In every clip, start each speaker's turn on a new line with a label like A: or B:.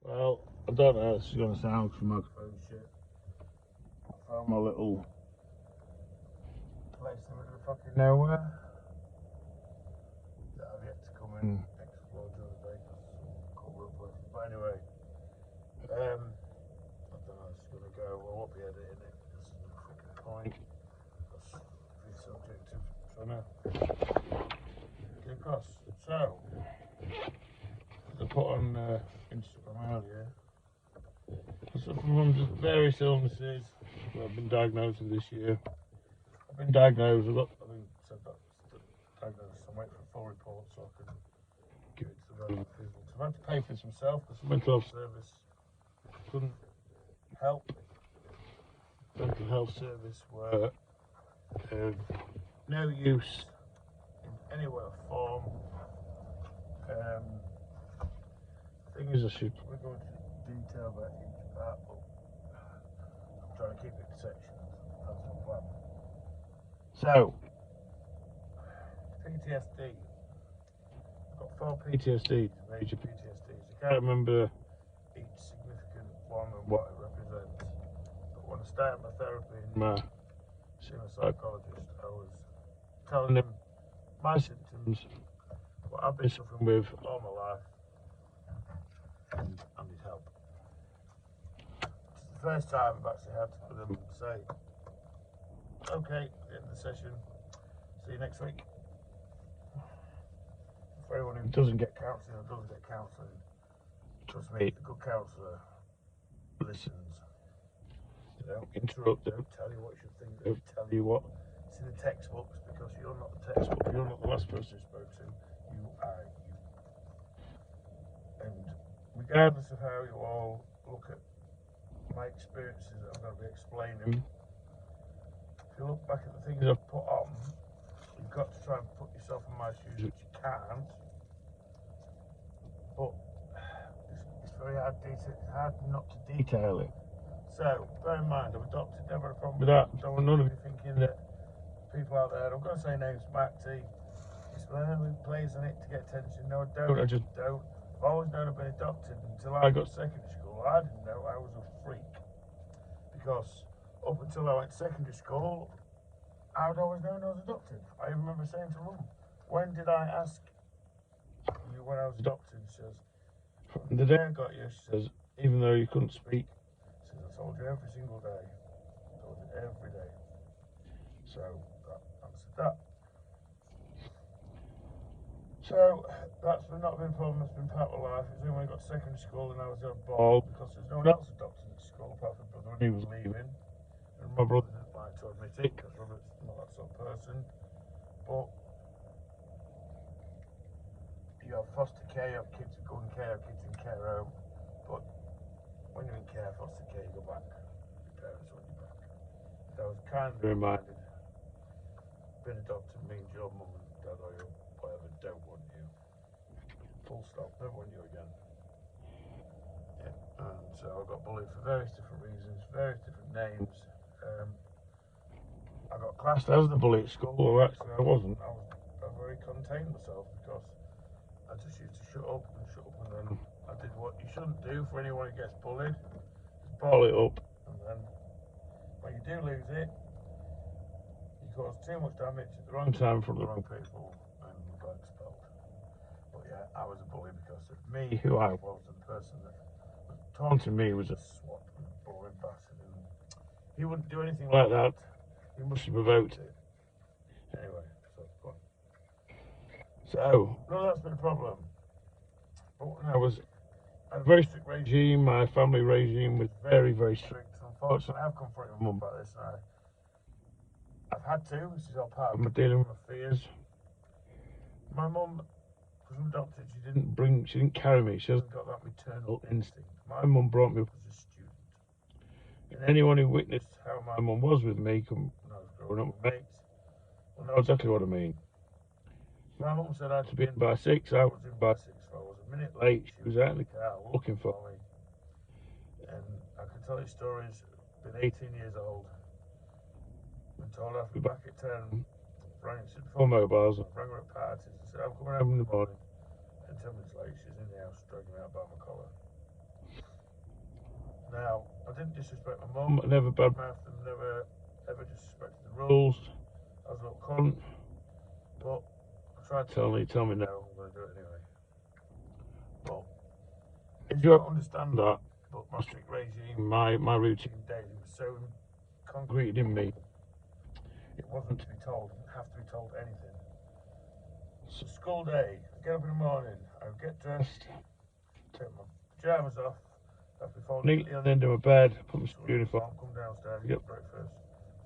A: Well, I don't know, this is going to sound from microphone shit. I found my little place in the middle of fucking nowhere that I've yet to come and explore during the day because it's cool real places. But anyway, I don't know, it's going to go, I won't be editing it, this is the fucking point. That's pretty subjective, so now, get across. So, as I put on Instagram earlier, I suffer from just various illnesses that I've been diagnosed with this year. I've been diagnosed, I think said that, diagnosed, I'm waiting for a full report so I can give it to the relevant people. So I've had to pay for this myself because the mental health service couldn't help. Mental health service were of no use in any way or form. The thing is, I should probably go into detail about each part, but I'm trying to keep it to sections. That's the plan. So, PTSD. I've got 4 PTSDs, major PTSDs. I can't remember each significant one and what it represents. But when I started my therapy and seeing a psychologist, I was telling him my symptoms, what I've been suffering with all my life, and I need help. It's the first time I've actually had to for them say, okay, at the end of the session, see you next week. For anyone who doesn't get counselling or doesn't get counselling, trust me, a good counsellor listens. They don't interrupt, they don't tell you what you should think, they don't tell you what's in the textbooks because you're not the textbook, you're not the last person you spoke to, you are you. And regardless of how you all look at my experiences that I'm going to be explaining, if you look back at the things I've put on, you've got to try and put yourself in my shoes, which you can't. But it's very hard not to detail it. So, bear in mind, I'm a doctor, never a problem with that. Don't want none of you thinking that people out there, I'm going to say names, Matt T, he plays on it to get attention. No, I don't, I just don't. I've always known I've been a doctor until I got to secondary school. I didn't know I was a freak. Because up until I went to secondary school, I'd always known I was a doctor. I even remember saying to Mum, when did I ask you when I was a doctor? And she says, from the day I got you, she says, even though you couldn't speak, she says, I told you every single day. I told you every day. So that answered that. So that's not been a problem, it's been part of my life. It was only when I got to secondary school and I was a ball because there's no one else a doctor in the school apart from my brother when he was leaving. And my brother didn't like to admit it because Robert's not that sort of person. But you have foster care, you have kids who go in care, kids in care home. But when you're in care, foster care, you go back. Your parents want you back. So I was kind of reminded, being a doctor means your mum and dad or your whatever don't want you. Full stop, never want you again. Yeah. And so I got bullied for various different reasons, various different names. I got classed as the bully at school, or actually I wasn't. I very contained myself because I just used to shut up, and then I did what you shouldn't do for anyone who gets bullied, just ball it up, and then when you do lose it, you cause too much damage at the wrong time from the wrong people, and you got expelled. But yeah, I was a bully because of me, who I was, and the person that was taunting me was a swat and a boring bastard, and he wouldn't do anything like that. He must have provoked it. Anyway, so it's fun. So, none of that's been a problem. But when I had a very strict regime, my family regime was very, very strict. Unfortunately, I've confronted my mum about this, and I've had to. This is all part of my dealing with my fears. My mum, because I'm a doctor, she didn't carry me. She hasn't got that maternal instinct. My mum brought me up as a student. And anyone who witnessed how my mum was with me when I was growing up with mates will know exactly what I mean. My mum said I had to be in by 6, I was in by 6. If I was a minute late, she was out in the car looking for me. And I can tell you stories, been 18 years old, been told I have to be back at 10, rang before mobiles, I rang her at parties and said I'm coming home in the morning, and 10 minutes late she's in the house dragging me out by my collar. Now, I didn't disrespect my mum, I never badmouthed them, never ever disrespected the rules. I was a little cunt, but I tried to tell me no, I'm going to do it anyway. But if you don't understand that, but my strict regime, my routine daily was so concreted in me, it wasn't to be told, I didn't have to be told anything. So school day, I get up in the morning, I would get dressed, take my pyjamas off, have to fold neatly on the end of my bed, put my school uniform, come downstairs, get breakfast,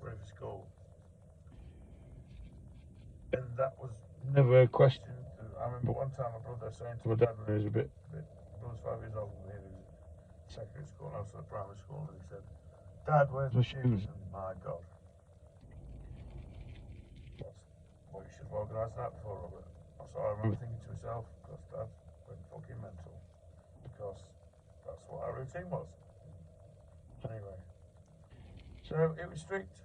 A: ready for school. And that was never a question. I remember one time my brother saying to my dad when he was a bit my brother's 5 years older than me, he was in secondary school, and I was at primary school, and he said, "Dad, where's my shoes?" And my God, that's what you should have organised that before, Robert. That's what I remember thinking to myself, because Dad went fucking mental, because that's what our routine was. Anyway, so it was strict,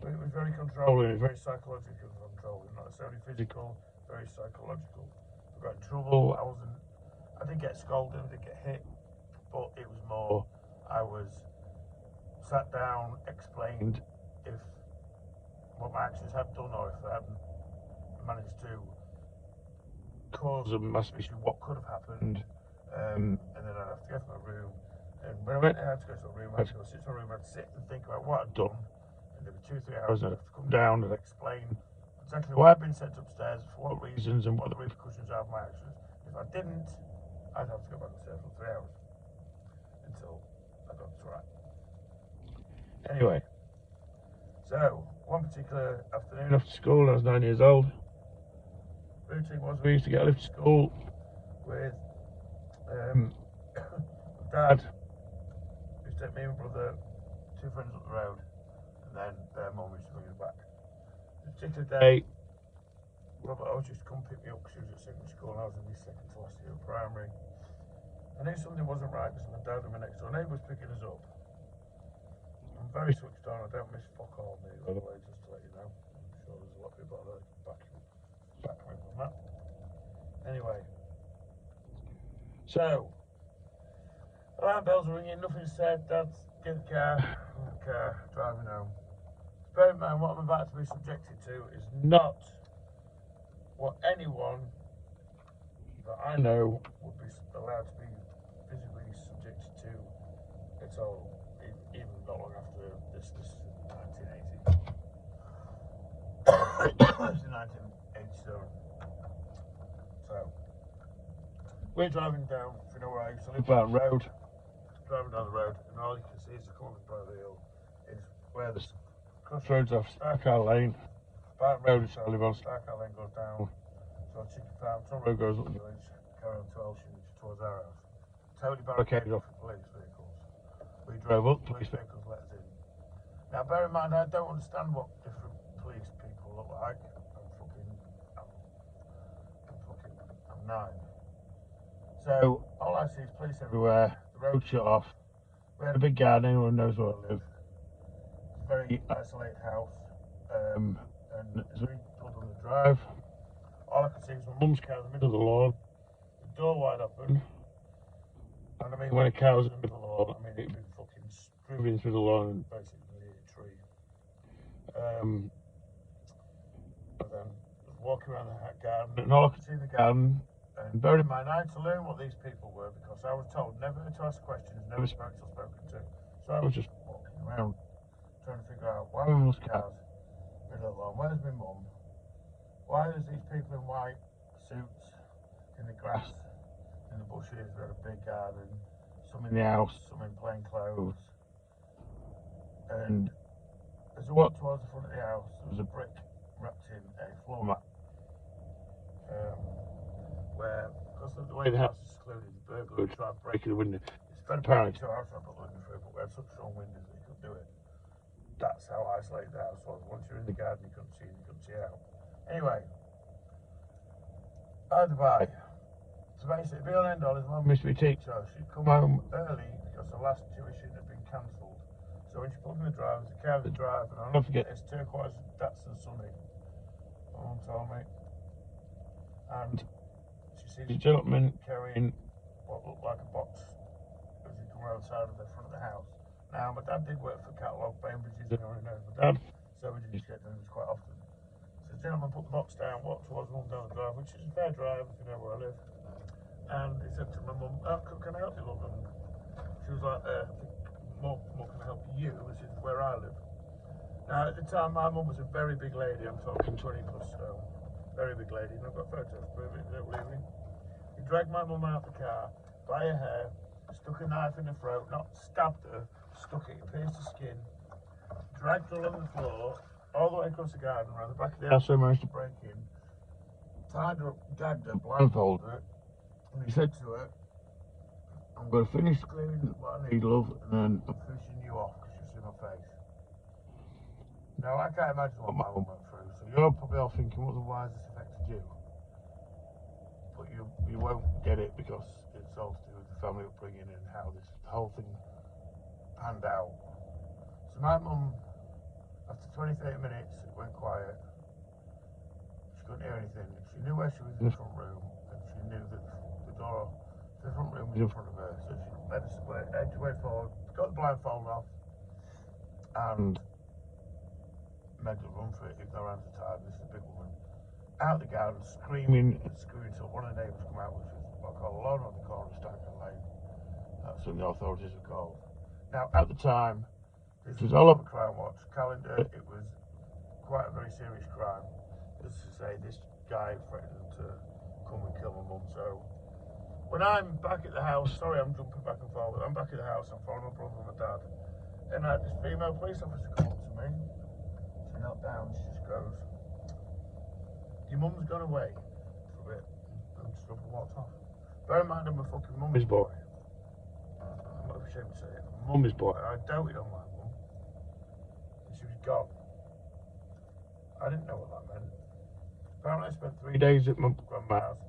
A: but it was very controlling, very psychological controlling, not necessarily physical, very psychological. I got in trouble, I didn't get scolded, I didn't get hit, but it was more, I was sat down, explained if what my actions had done, or if I hadn't managed to cause a massive issue, what could have happened, and then I'd have to go to my room, and when I went there, I had to go to my room, I had to go sit in my room, I'd sit and think about what I'd done, and there were 2-3 hours, and I'd have to come down and explain exactly why I'd been sent upstairs, for what reasons, and what the repercussions are of my actions. If I didn't, I'd have to go back upstairs for 3 hours until I got this right. Anyway, so one particular afternoon after school, I was 9 years old. Routine was we used to get a lift to school with Dad. He used to take me and my brother, 2 friends up the road, and then their mum used to bring us back. This particular day, Robert always used to come pick me up because he was at secondary school and I was in my second to last year of primary. I knew something wasn't right because my dad and my next door neighbour was picking us up. I'm very switched on, I don't miss fuck all me, by the way, just to let you know. I'm sure there's a lot of people out there back me on that. Anyway, so alarm bells are ringing, nothing said, Dad's get the car, driving home. Bear in mind, what I'm about to be subjected to is not what anyone that I know would be allowed to be physically subjected to at all, even not long after this is 1980. This is 1987. So, we're driving down, if you know where I used to live, down the road. Driving down the road, and all you can see as you come up the private hill is where the crossroads off Starcar Lane. Barton Road, which I live on, Starcar Lane goes down. So Chicken Farm, Tom Road goes up the village, carry on to Elsham, towards our house. Totally barricaded off with police vehicles. We drove up, police vehicles let us in. Now bear in mind, I don't understand what different police people look like. I'm 9. So all I see is police everywhere, the road shut off. We had a big garden, anyone knows where I live. It's a very isolated house, and there's very blood on the drive. All I could see was my mum's car in the middle of the lawn, the door wide open. And I mean, when a car was in the middle of the lawn, I mean, it'd been fucking driven through the lawn and basically hit a tree. And then I was walking around the garden, and all I could see in the garden. And bear in mind, I had to learn what these people were because I was told never to ask questions, never spoken to. So I was just walking around trying to figure out why my mum's car's middle of the lawn, where's my mum? Why there's these people in white suits in the grass, in the bushes, we had a big garden, some in the house, some in plain clothes. And as I walked towards the front of the house, there was a brick wrapped in a floor mat. Where, because of the way the house is secluded, the burglar would try breaking the window. It's very apparently 2 hours I put the window through, but we had such strong windows that you couldn't do it. That's how isolated the house was. Once you're in the garden, you couldn't see out. Anyway, by the by, so basically, be on end all, his mum used to be a teacher. She'd come home early because the last tuition had been cancelled. So when she plugged in the drive, there's a car in the drive, and I'll never forget this turquoise Datsun Sunny. My mum told me. And she sees a gentleman carrying what looked like a box as he come around outside of the front of the house. Now, my dad did work for catalogue, Bainbridge's, and everyone knows my dad, so we did get deliveries quite often. So the gentleman put the box down, walked towards one down the drive, which is a fair drive if you know where I live. And he said to my mum, oh, can I help you, love? And she was like, more can I help you? This is where I live. Now, at the time, my mum was a very big lady. I'm talking 20 plus stone. Very big lady. And I've got photos to prove it, don't believe me. He dragged my mum out the car by her hair, stuck a knife in her throat, not stabbed her, stuck it, pierced her skin, dragged her along the floor, all the way across the garden, around the back of the house, so I managed to break in, tied her up, gagged her, blindfolded her, and he said to her, I'm going to finish clearing what I need, love, and then I'm finishing you off because you've seen my face. Now, I can't imagine what my mum went through, so you're probably all thinking, what otherwise this affected you? But you won't get it because it's all to do with the family upbringing and how the whole thing panned out. So my mum, after 20-30 minutes, it went quiet. She couldn't hear anything. She knew where she was in the front room, and she knew that the door to the front room was in front of her. So she edged her way forward, got the blindfold off, and made her run for it, even though her hands were tied. This is a big woman. Out the garden, screaming and screaming until one of the neighbours come out, which was what I call a lawn on the corner of Stankin Lane. That's when the authorities were called. Now, at the time, this was all over Crime Watch calendar. It was quite a very serious crime. As to say, this guy threatened to come and kill my mum. So, when I'm back at the house, sorry I'm jumping back and forward, I'm back at the house, I'm following my brother and my dad, and I had this female police officer come up to me. She knelt down, she just goes, your mum's gone away for a bit. And just up and walked off. Bear in mind I'm a fucking mummy's boy. I'm not ashamed to say it. I'm a mummy's boy. I doted on my mum. And she was gone. I didn't know what that meant. Apparently I spent 3 days at my grandma's.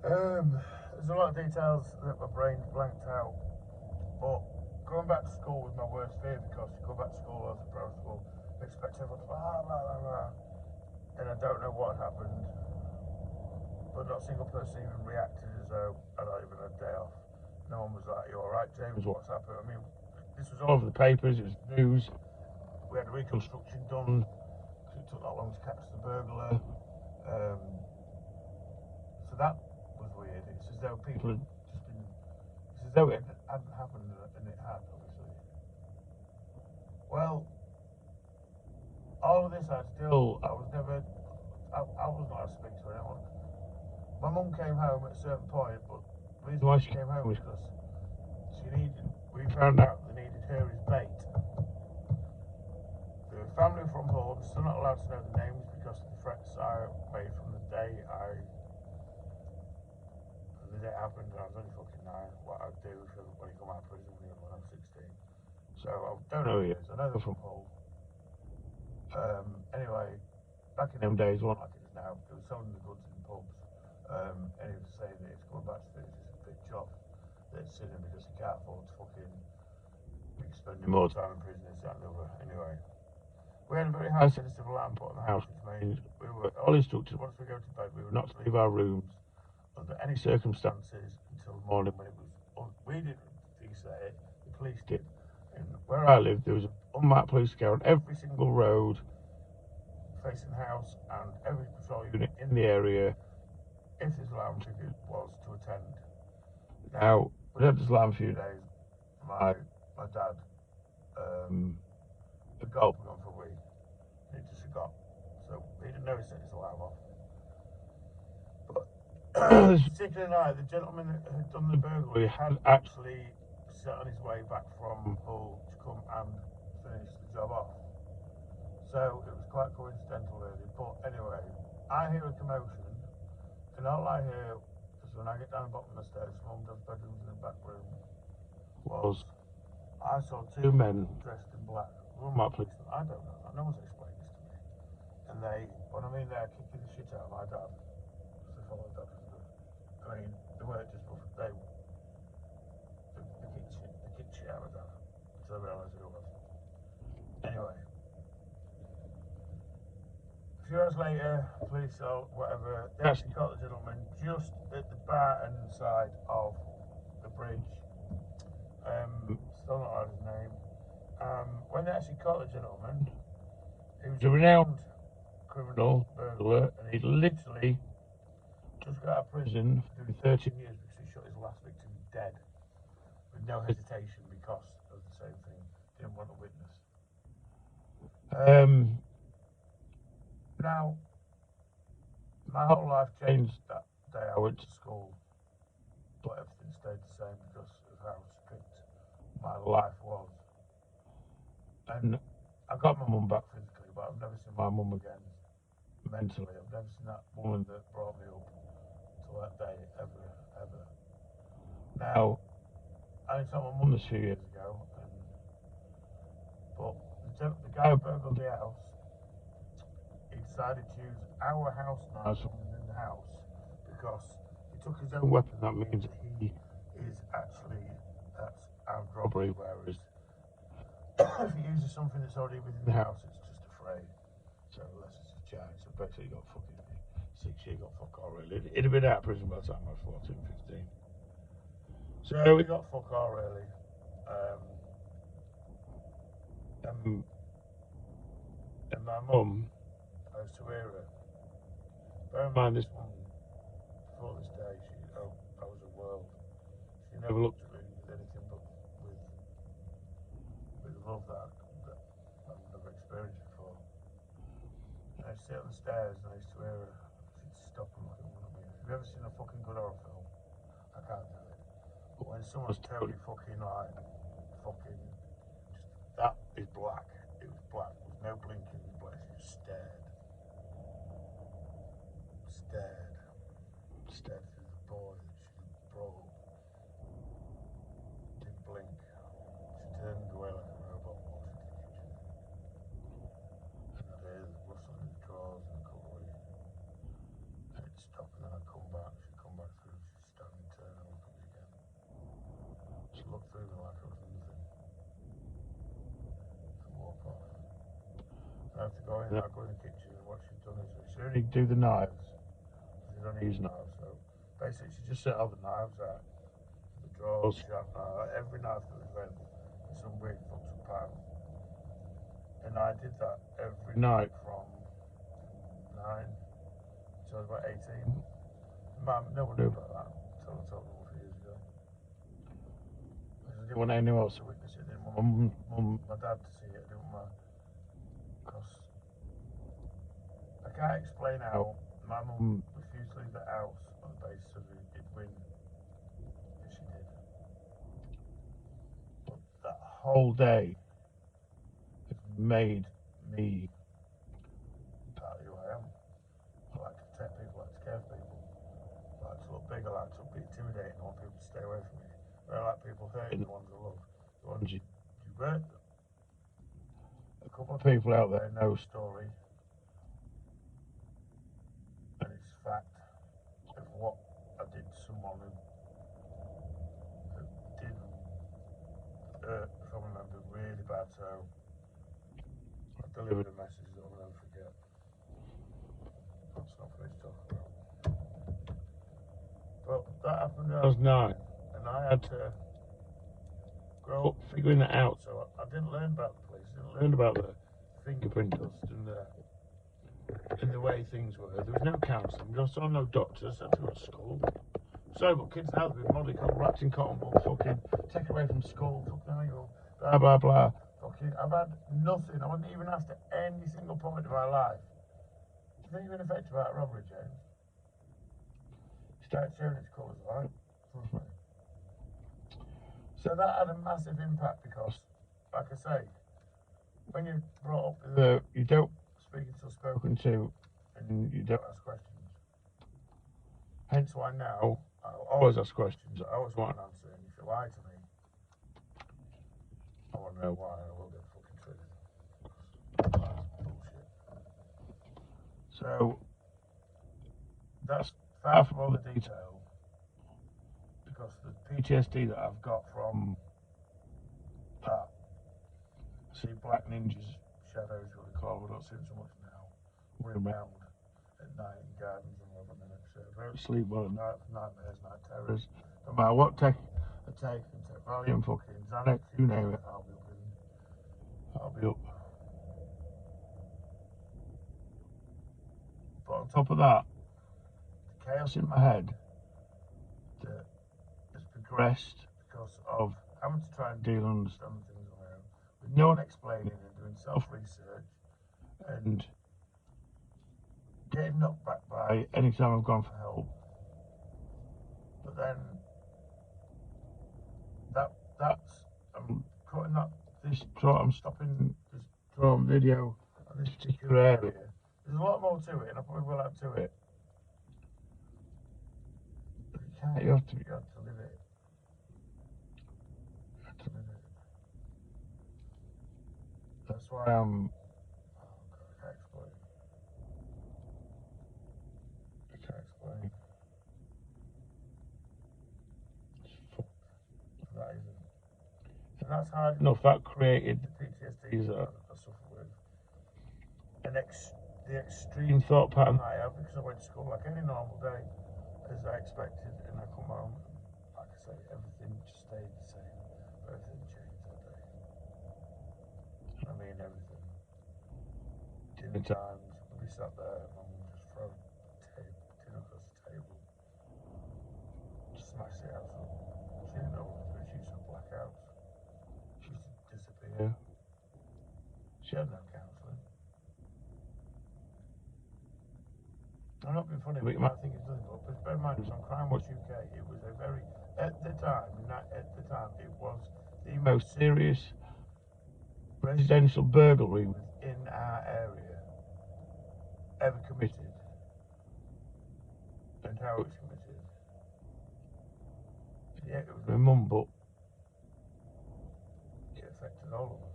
A: There's a lot of details that my brain blanked out. But going back to school was my worst fear, because you go back to school as a pro school, expect everyone to blah blah blah blah. And I don't know what happened, but not a single person even reacted as though I'd not even had a day off. No one was like, you alright, James, what's happened? I mean, this was all over the papers, it was news. We had a reconstruction done, because it took that long to catch the burglar. So that was weird. It's as though people had just been, it's as though it hadn't happened, and it had, obviously. Well, all of this, I was not allowed to speak to anyone. My mum came home at a certain point, but the reason why she came home was because we found out they needed her as bait. The family from home, still not allowed to know the names because of the threats I made from the day it happened. I was only fucking 9, what I'd do when you come out of prison when I'm 16. So I don't know who he is, I know they're from Hull. Anyway, back in them days, wasn't like it is now, they were selling the goods in pubs, and he was saying that he's going back to finish this big job that's in him because he can't afford to fucking be spending more time in prison, this, that and the other. Anyway, we had a very high sensitive alarm put on the house, which means we were all instructed once we go to bed, we were not to leave our rooms under any circumstances until the morning when it was, we didn't say it, the police did. And where I lived, there was an unmarked police car on every single road facing the house, and every patrol unit in the area, if this alarm triggered, was to attend. Now, we had this alarm a few days. My dad had got up and gone for a wee. He just forgot. So he didn't know he set his alarm off. But this particular night, the gentleman who had done the burglary had actually set on his way back from Hull to come and finish the job off. So it was quite coincidental really, but anyway, I hear a commotion, and all I hear is when I get down the bottom of the stairs from Mum and Dad's bedrooms in the back room, was I saw 2 men dressed in black, unmarked policemen. I don't know, no one's explained this to me. And when I mean they're kicking the shit out of my dad, because they followed Dad for good. I mean, they weren't just rough, they kicked shit out of Dad, until I realised who it was. Anyway. A few hours later, police or whatever, they actually caught the gentleman just at the bar end side of the bridge Still not heard his name. When they actually caught the gentleman, he was a renowned criminal burglar, and he literally just got out of prison for doing 13 years because he shot his last victim dead with no hesitation because of the same thing. Didn't want a witness. Now, my whole life changed that day I went to school, but everything stayed the same because of how strict my life was. And I got my mum back physically, but I've never seen my mum again mentally. I've never seen that woman that brought me up till that day ever. Now, I only saw my mum this few years ago, but the guy who burgled the house, he decided to use our house knives from within the house because he took his own weapon. That means that he is actually, that's armed robbery, whereas if he uses something that's already within the house, it's just a fray. So unless it's a charge, so basically he got fucking 6 years, got fuck all really. He'd have been out of prison by the time I was 14, 15. So we got fuck all really. And my mum, I used to hear her. Bear in mind, this woman, before this day, I was a world. She never looked at me with anything but with love that I've never experienced before. And I'd sit on the stairs and I used to hear her. She'd stop and look at me. If you've ever seen a fucking good horror film, I can't do it. But when someone's totally fucking like, that is black. It was black with no blinking in place. She just stared through the boy that she brought up. Didn't blink. She turned away like a robot and walked into the kitchen. And I'd hear the rustling in the drawers and the cutlery. And it'd stop and then I'd come back. She'd come back through. She'd stand and turn and look at me again. She'd look through me like I was nothing. And walk off. I have to go in, I'd go in the kitchen and what she'd done is she only do the knives. She don't use knives, so basically she just set all the knives out. The drawers, every knife that was available in some weird fucked up pan. And I did that every night from 9 until I was about 18. No one knew about that until I told them a few years ago. Because I didn't want anyone else to witness it. I didn't want my dad to see it. I didn't want because I can't explain how my mum refused to leave the house on the basis of it'd win if she did. But that whole day has made me part of who I am. I like to protect people, I like to care for people. I like to look big, I like to be intimidating, I want people to stay away from me. I don't like people hurting the ones I love, the ones you hurt them. A couple of people out there know a story, and it's fact of what I did to someone who did hurt, if I remember, really bad. So I delivered a message that I'll never forget. That's not for me to talk about. But that happened when I was 9, and I had to grow up figuring that out. So I didn't learn about the police, I didn't learn about the fingerprint dust and the way things were. There was no counselling, there was no doctors, I had to go to school. So, but kids now have been molly wrapped in cotton balls, fucking taken away from school, fucking blah blah blah. Fucking, I've had nothing. I wasn't even asked at any single point of my life. Do you think you've been affected by that robbery, James? Start showing its colours, right? So that had a massive impact because, like I say, when you're brought up with you don't speak until spoken to, and you don't ask questions. Hence why now I'll always ask questions. I always want an answer, and if you lie to me, I want to know why. I will get the fucking truth. That's bullshit. So that's far from all the detail because the PTSD that I've got from that. I see black ninjas, shadows, what they call them. I don't see them so much now. Running around at night in gardens and whatever. I don't sleep well at night, nightmares, night terrors. No matter what I take, I can take Valium, fucking Xanax, you name it, I'll be up. But on top of that, the chaos in my head that has progressed because of having to try and deal and understand things on my own, with no one explaining and doing self-research, and getting knocked back by any time I've gone for help. But then that's I'm cutting that I'm stopping this video on this particular area. There's a lot more to it, and I probably will add to it. But you have to live it. You have to live it. That's why I'm. Oh God, I can't explain. That isn't. And that's hard enough. That created the PTSDs that I suffer with. And the extreme thought pattern that I have, because I went to school like any normal day, as I expected, and I come home, and like I say, everything just stayed the same. But everything changed that day. I mean everything. Dinner times, we sat there, and Mum would just throw dinner across the table. Just smash the house up. She didn't know what to do. She used to have blackouts. She used to disappear. She had no counselling. I'm not being funny, but you might think it's nothing, but bear in mind, it was on Crime Watch UK. It was a very, at the time, it was the most serious residential burglary within our area ever committed, and how it was committed. Yeah, it was my mum, but it affected all of us.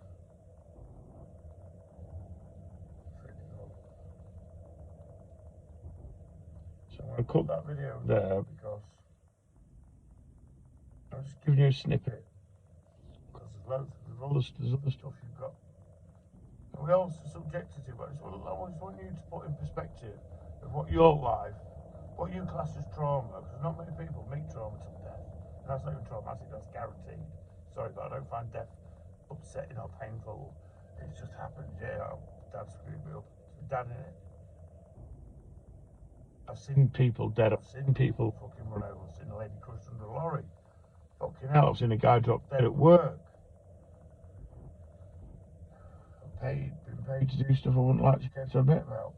A: So I'm going to cut that video there because I'm just giving you a snippet. Because there's other stuff you've got. And we all subjected to, but I just want you to put in perspective of what your life, what you class as trauma, because not many people meet trauma till death. And that's not even traumatic, that's guaranteed. Sorry, but I don't find death upsetting or painful. It's just happened, yeah, Dad screwed me up. Dad in it. I've seen people dead, I've seen people fucking run over, I've seen a lady crushed under a lorry. Fucking hell, I've seen a guy drop dead at work. Been paid to do stuff I wouldn't like to care to admit about.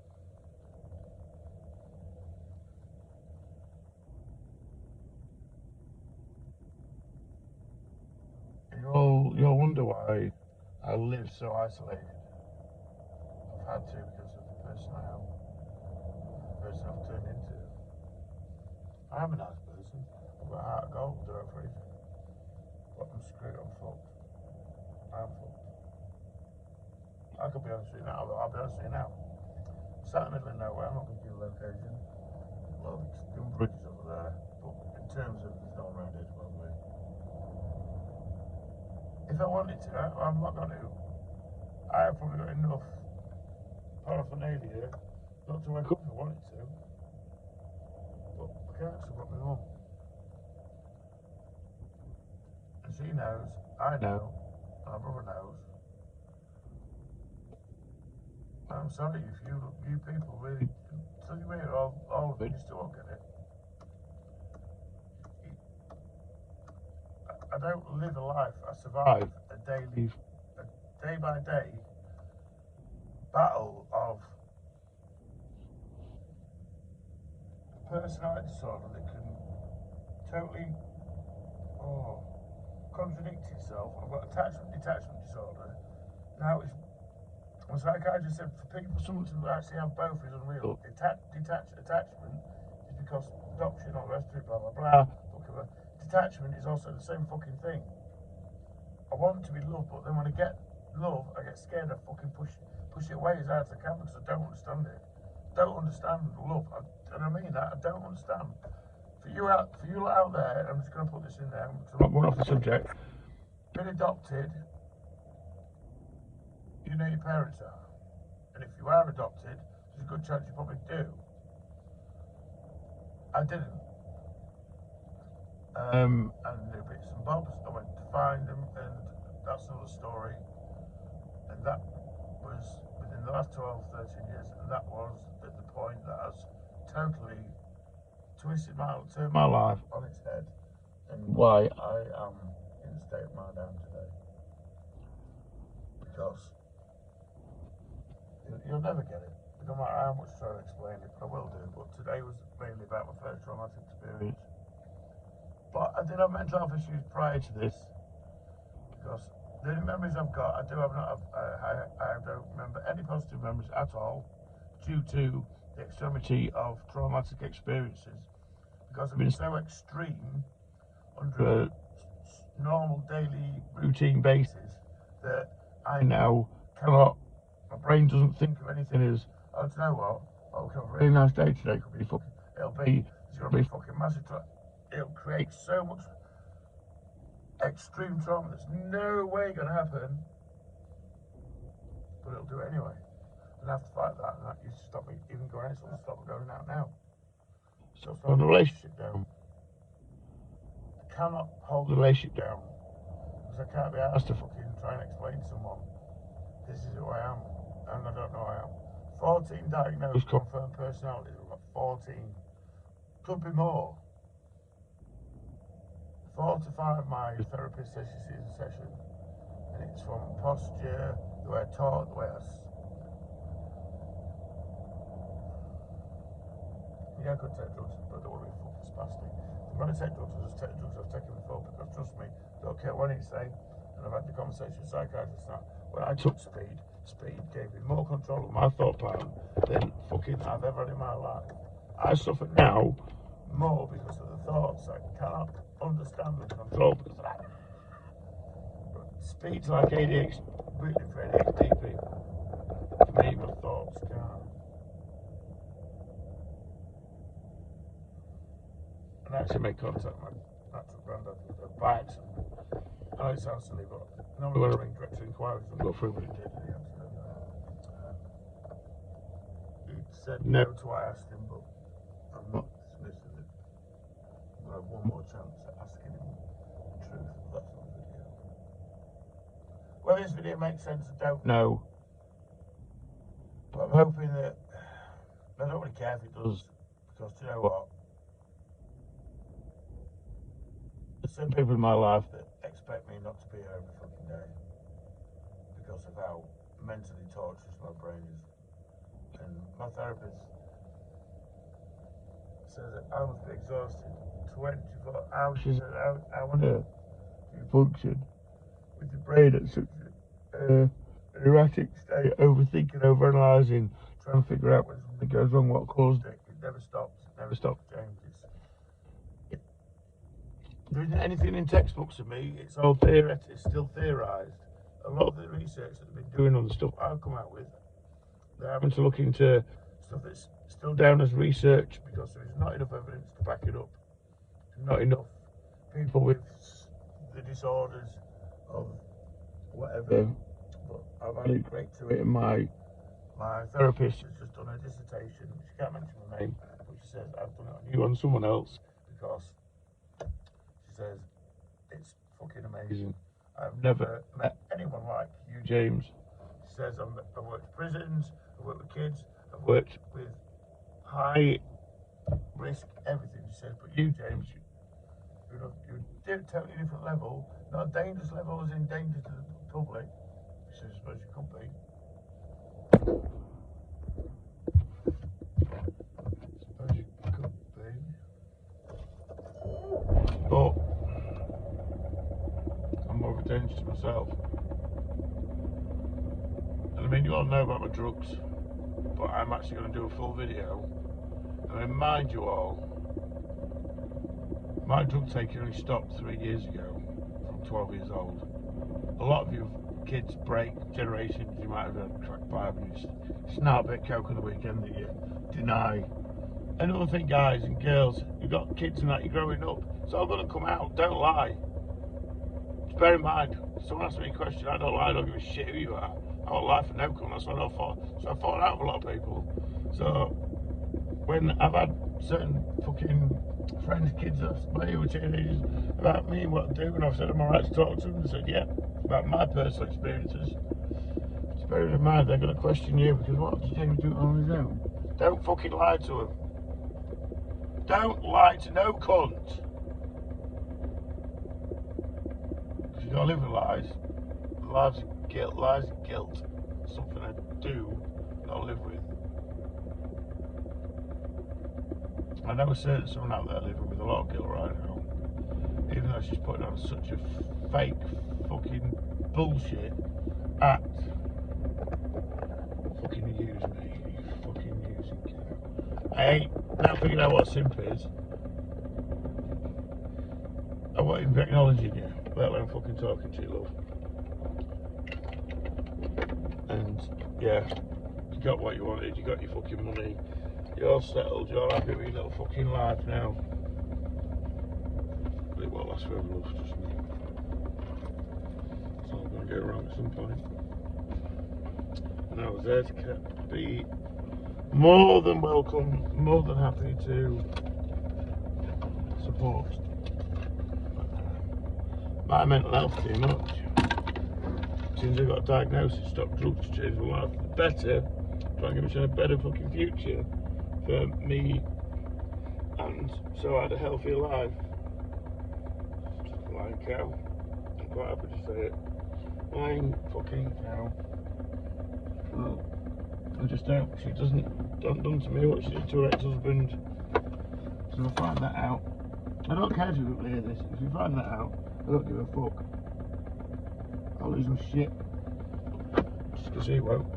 A: You'll wonder why I live so isolated. I've had to because of the person I am, the person I've turned into. I'm a nice person. I've got a heart of gold, do everything. But I'm screwed, I'm fucked. I'm fucked. I could be honest with you now, I'll be honest with you now. I'm sat in the middle of nowhere, I'm not going to give you a location. Well, there's bridges over there, but in terms of there's no one around here to bother me. If I wanted to, I'm not going to. I have probably got enough paraphernalia not to wake up if I wanted to. But I can't, because I've got my mum. And she knows, I know, and my brother knows. I'm sorry if you people really, so you hear all of it, you still won't get it. I don't live a life, I survive a day by day battle of personality disorder that can totally contradict itself. I've got attachment disorder. Now it's, well, psychiatrist said for someone to actually have both is unreal. Attachment is because adoption, all the rest of it, blah blah blah. Detachment is also the same fucking thing. I want to be loved, but then when I get love, I get scared. I fucking push it away as hard as I can because I don't understand it. Don't understand love, and I mean that. I don't understand. For you out there, I'm just going to put this in there because I'm not going off the subject. Been adopted, you know your parents are, and if you are adopted, there's a good chance you probably do. I didn't. And there were bits and bobs. I went to find them, and that's another story. And that was within the last 12, 13 years, and that was at the point that has totally turned my life on its head, and why I am in the state of mind I am today. Because you'll never get it, no matter how much I try to explain it, but I will do. But today was mainly about my first traumatic experience. But I did have mental health issues prior to this, because the only memories I've got, I don't remember any positive memories at all, due to the extremity of traumatic experiences, because I've been so extreme under a normal daily routine basis that I now cannot, my brain doesn't think of anything as, oh, do you know what? Oh, have a really nice day today. There's going to be fucking massive it'll create so much extreme trauma that's no way going to happen, but it'll do it anyway. And I have to fight that, and that used to stop me even going out, so I'll stop going out now. So throwing the relationship down. I cannot hold the relationship down, because I can't be asked to fucking try and explain to someone, this is who I am, and I don't know who I am. 14 diagnosed confirmed personalities, I've got 14. Could be more. 4 to 5 my therapist says she sees a session, and it's from posture, the way I talk, the way I I could take drugs, but I don't want to be fucking spastic. If I'm going to take drugs, I'll just take the drugs I've taken before, because trust me, I don't care what you say, and I've had the conversation with psychiatrists now. When I took speed gave me more control of my thought pattern than fucking I've ever had in my life. I suffer now more because of the thoughts I cannot understand and control because of that. But speed's like ADHD, really for ADHD people. For me, my thoughts can't. And I actually made contact with my natural granddad by accident. I know it sounds silly, but normally when I ring direct inquiries, I'll go through what it did. He said no to what I asked him, but I'm not dismissing it. I have one more chance at asking him the truth, but that's not the video. Whether this video makes sense, I don't know. But I'm hoping that, I don't really care if it does, because do you know what? There's some people in my life that expect me not to be here every fucking day because of how mentally torturous my brain is. And my therapist says that I must be exhausted 24 hours. She said, how on earth do you function with your brain at such an erratic state, overthinking, overanalyzing, trying to figure out when something goes wrong, what caused it? It never stops. It never stops, James. There isn't anything in textbooks of me. It's all theoretic. It's still theorised. A lot of the research that they've been doing on the stuff I've come out with, they're having to look into stuff that's still down as research because there is not enough evidence to back it up. Not enough people with the disorders of whatever. But I've had a break to it, and my therapist has just done a dissertation. She can't mention my name, but she says I've done it on you, on someone else, because she says it's fucking amazing. I've never met anyone like you, James. She says I've worked in prisons, I've worked with kids, I've worked with high risk everything. She says, but you, James, you're a totally different level, not a dangerous level as in danger to the public. She says, I suppose you could be. But I'm more of a danger to myself. And I mean, you all know about my drugs, but I'm actually going to do a full video and remind you all, my drug taking only stopped 3 years ago from 12 years old. A lot of you kids break generations, you might have had crack pipe and you snap a bit of coke on the weekend that you deny. Another thing, guys and girls, you've got kids and that, you're growing up, it's all going to come out, don't lie. Just bear in mind, someone asks me a question, I don't lie, I don't give a shit who you are. I won't lie for no come, that's what I thought. So I fought out with a lot of people. So when I've had certain fucking friends' kids who were teenagers about me and what I do, and I've said I'm alright to talk to them. They said, yeah, about my personal experiences. Just bear in mind, they're going to question you because what did Jamie do on his own? Don't fucking lie to them. Don't lie to no cunt. Because you gotta live with lies. Lies are guilt. Lies are guilt. Something I do, not live with. I know certain someone out there living with a lot of guilt right now, even though she's putting on such a fake fucking bullshit act. Fucking use me, you fucking using cow. I ain't now figuring out what simp is. I won't even acknowledging you, let alone fucking talking to you, love. And yeah, you got what you wanted, you got your fucking money. You're settled, you're happy with your little fucking life now. But it won't last forever, love, trust me. It's all going to go wrong at some point. And I was there to be more than welcome, more than happy to support my mental health too much. Since I got a diagnosis, stopped drugs to change my life for the better, try and give myself a better fucking future for me, and so I had a healthier life. Lying cow. I'm quite happy to say it. Lying fucking cow. Well, I just don't. She doesn't done to me what she did to her ex-husband. So I'll find that out. I don't care if you hear this. If you find that out, I don't give a fuck. I'll lose my shit. Just because he won't.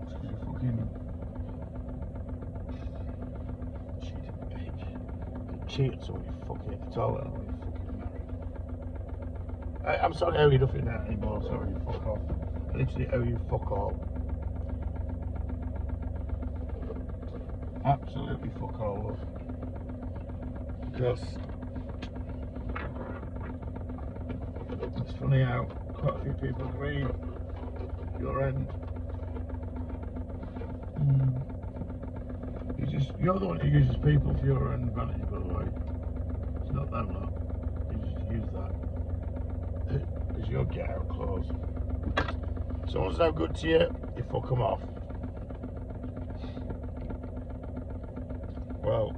A: Just because you fucking cheated someone, you fucking hit the toilet and you fucking married. I'm sorry I owe you nothing now anymore, sorry, fuck off. I literally owe you fuck all. Absolutely fuck all, love. Because it's funny how quite a few people agree your end. You're the one who uses people for your own advantage, by the way. It's not them lot. You just use that as your get out clause. If someone's no good to you, you fuck them off. Well,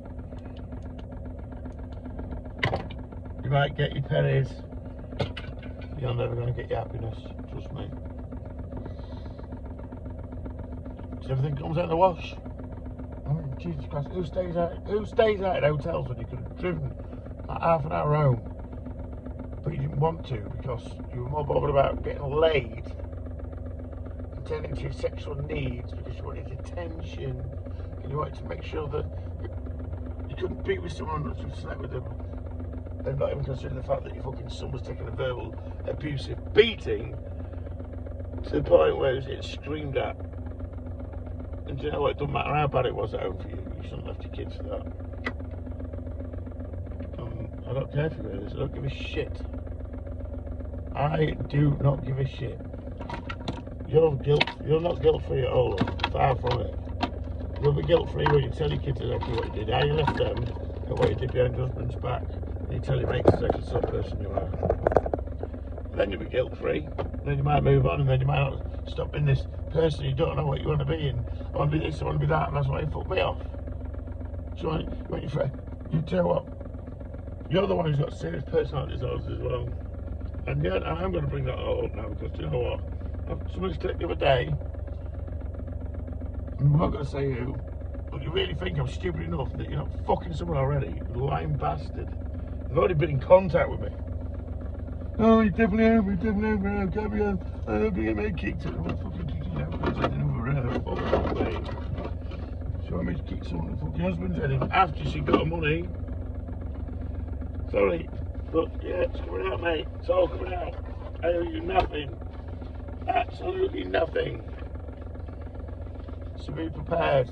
A: you might get your pennies, you're never going to get your happiness, trust me. So everything comes out in the wash. Oh, Jesus Christ, who stays out in hotels when you could have driven like half an hour home? But you didn't want to because you were more bothered about getting laid and tending to your sexual needs because you wanted attention and you wanted to make sure that you couldn't be with someone that you've slept with them and not even considering the fact that your fucking son was taking a verbal abusive beating to the point where it was getting screamed at. And do you know what? It doesn't matter how bad it was at home for you. You shouldn't have left your kids for that. I don't care if you hear this. I don't give a shit. I do not give a shit. You're not guilt-free at all. Far from it. You'll be guilt-free when you tell your kids exactly what you did, how you left them, and what you did behind your husband's back. And you tell your mates exactly the sort of person you are. Then you'll be guilt-free. Then you might move on, and then you might not stop being this person you don't know what you want to be, and I want to be this, I want to be that, and that's why you fucked me off. So when you tell what, you're the one who's got serious personality disorders as well. And yeah, I'm going to bring that all up now because you know what? Somebody's clicked the other day. I'm not going to say who, but you really think I'm stupid enough that you're not fucking someone already? You lying bastard. They've already been in contact with me. Oh, you definitely have, I hope you get me kicked out. What fucking kicked you out? Because I didn't over her. Fuck me. She wanted me to kick someone's fucking husband's head in after she got her money. Sorry, but yeah, it's coming out, mate. It's all coming out. I owe you nothing. Absolutely nothing. So be prepared.